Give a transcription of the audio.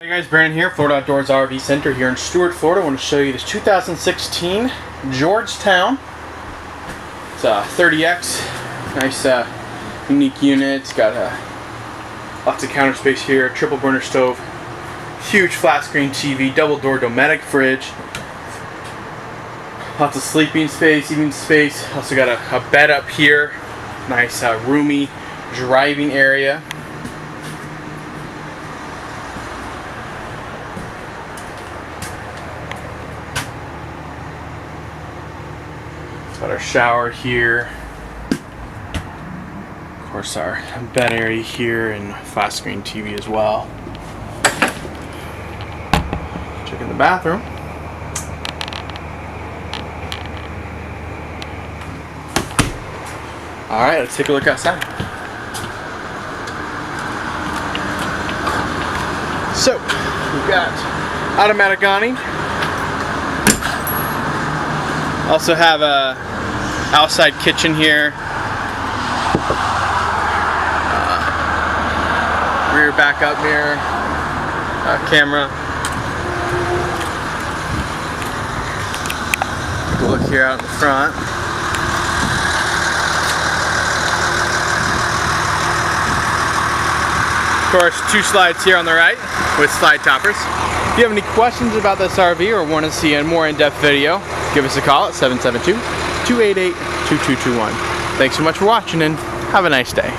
Hey guys, Brandon here, Florida Outdoors RV Center here in Stuart, Florida. I want to show you this 2016 Georgetown. It's a 30X, nice unique unit. It's got lots of counter space here, triple burner stove, huge flat screen TV, double door Dometic fridge, lots of sleeping space, eating space. Also got a bed up here, nice roomy driving area. Got our shower here, of course our bed area here, and flat screen TV as well. Check in the bathroom. Alright, let's take a look outside. So, we've got automatic awning. Also have a outside kitchen here, rear backup mirror, camera. Take a look here out in the front. Of course, two slides here on the right with slide toppers. If you have any questions about this RV or want to see a more in-depth video, give us a call at 772-288-2221. Thanks so much for watching and have a nice day.